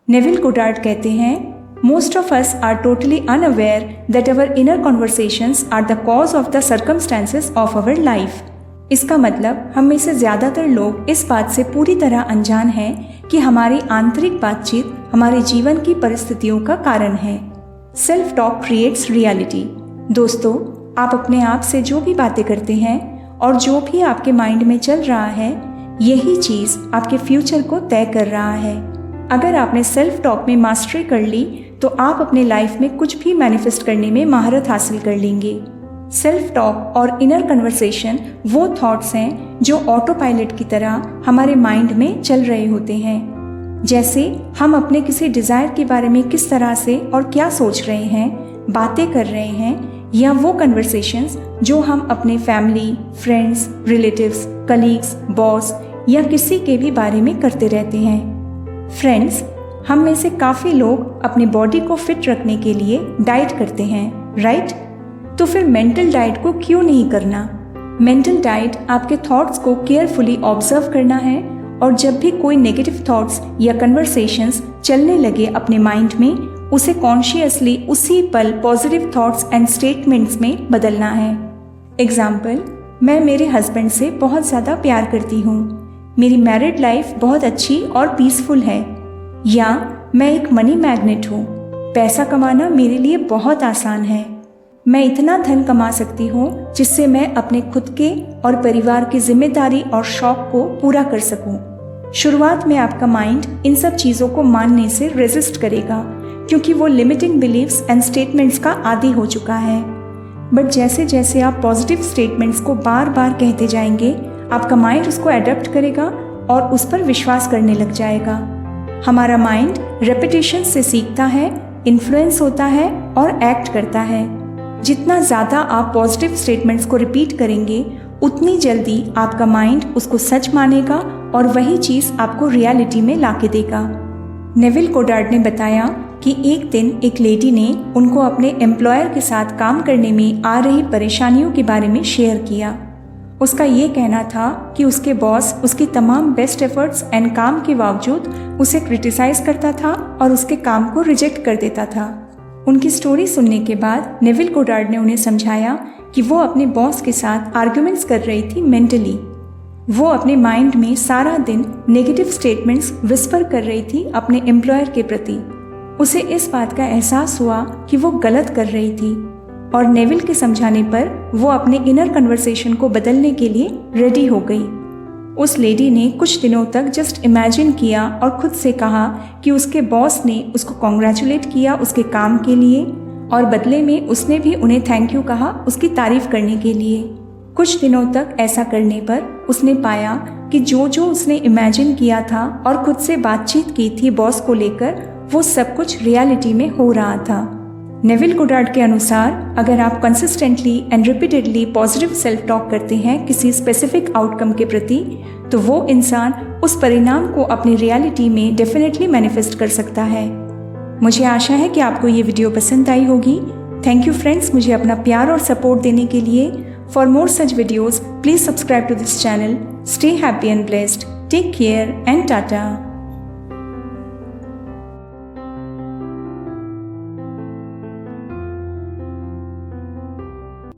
Neville Goddard कहते हैं, most of us are totally unaware that our inner conversations are the cause of the circumstances of our life. इसका मतलब हम में से ज़्यादातर लोग इस बात से पूरी तरह अनजान हैं कि हमारी आंतरिक बातचीत हमारे जीवन की परिस्थितियों का कारण है। Self talk creates reality. दोस्तों, आप अपने आप से जो भी बातें करते हैं और जो भी आपके माइंड में चल रहा है, यही चीज़ आपके फ्यूचर को तय कर रहा है। अगर आपने सेल्फ टॉक में मास्टरी कर ली तो आप अपने लाइफ में कुछ भी मैनिफेस्ट करने में महारत हासिल कर लेंगे। सेल्फ टॉक और इनर कन्वर्सेशन वो थॉट्स हैं जो ऑटो पायलट की तरह हमारे माइंड में चल रहे होते हैं। जैसे हम अपने किसी डिज़ायर के बारे में किस तरह से और क्या सोच रहे हैं, बातें कर रहे हैं, या वो कन्वर्सेशंस जो हम अपने family, friends, relatives, colleagues, boss या किसी के भी बारे में करते रहते हैं। फ्रेंड्स, हम में से काफ़ी लोग अपनी बॉडी को फिट रखने के लिए डाइट करते हैं, राइट? तो फिर मेंटल डाइट को क्यों नहीं करना? मेंटल डाइट आपके थॉट्स को केयरफुली ऑब्जर्व करना है और जब भी कोई नेगेटिव थॉट्स या कन्वर्सेशंस चलने लगे अपने माइंड में, उसे कॉन्शियसली उसी पल पॉजिटिव थॉट्स एंड स्टेटमेंट्स में बदलना है। एग्जाम्पल, मैं मेरे हस्बैंड से बहुत ज़्यादा प्यार करती हूँ, मेरी मैरिड लाइफ बहुत अच्छी और पीसफुल है। या मैं एक मनी मैग्नेट हूँ, पैसा कमाना मेरे लिए बहुत आसान है, मैं इतना धन कमा सकती हूँ जिससे मैं अपने खुद के और परिवार की जिम्मेदारी और शौक को पूरा कर सकूँ। शुरुआत में आपका माइंड इन सब चीज़ों को मानने से रेजिस्ट करेगा क्योंकि वो लिमिटिंग बिलीव्स एंड स्टेटमेंट्स का आदी हो चुका है। बट जैसे जैसे आप पॉजिटिव स्टेटमेंट्स को बार बार कहते जाएंगे, आपका माइंड उसको एडॉप्ट करेगा और उस पर विश्वास करने लग जाएगा। हमारा माइंड रेपिटेशन से सीखता है, इन्फ्लुएंस होता है और एक्ट करता है। जितना ज़्यादा आप पॉजिटिव स्टेटमेंट्स को रिपीट करेंगे, उतनी जल्दी आपका माइंड उसको सच मानेगा और वही चीज़ आपको रियलिटी में लाके देगा। नेविल गोडार्ड ने बताया कि एक दिन एक लेडी ने उनको अपने एम्प्लॉयर के साथ काम करने में आ रही परेशानियों के बारे में शेयर किया। उसका ये कहना था कि उसके बॉस उसकी तमाम बेस्ट एफर्ट्स एंड काम के बावजूद उसे क्रिटिसाइज करता था और उसके काम को रिजेक्ट कर देता था। उनकी स्टोरी सुनने के बाद नेविल गोडार्ड ने उन्हें समझाया कि वो अपने बॉस के साथ आर्ग्यूमेंट्स कर रही थी मेंटली। वो अपने माइंड में सारा दिन नेगेटिव स्टेटमेंट्स विस्पर कर रही थी अपने एम्प्लॉयर के प्रति। उसे इस बात का एहसास हुआ कि वो गलत कर रही थी और नेविल के समझाने पर वो अपने इनर कन्वर्सेशन को बदलने के लिए रेडी हो गई। उस लेडी ने कुछ दिनों तक जस्ट इमेजिन किया और खुद से कहा कि उसके बॉस ने उसको कॉन्ग्रेचुलेट किया उसके काम के लिए और बदले में उसने भी उन्हें थैंक यू कहा उसकी तारीफ करने के लिए। कुछ दिनों तक ऐसा करने पर उसने पाया कि जो जो उसने इमेजिन किया था और खुद से बातचीत की थी बॉस को लेकर, वो सब कुछ रियलिटी में हो रहा था। नेविल गोडार्ड के अनुसार अगर आप consistently and repeatedly positive self talk करते हैं किसी स्पेसिफिक आउटकम के प्रति, तो वो इंसान उस परिणाम को अपनी रियलिटी में डेफिनेटली मैनिफेस्ट कर सकता है। मुझे आशा है कि आपको ये वीडियो पसंद आई होगी। थैंक यू फ्रेंड्स, मुझे अपना प्यार और सपोर्ट देने के लिए। For more such videos please subscribe to this channel. Stay happy and blessed. Take care and Tata.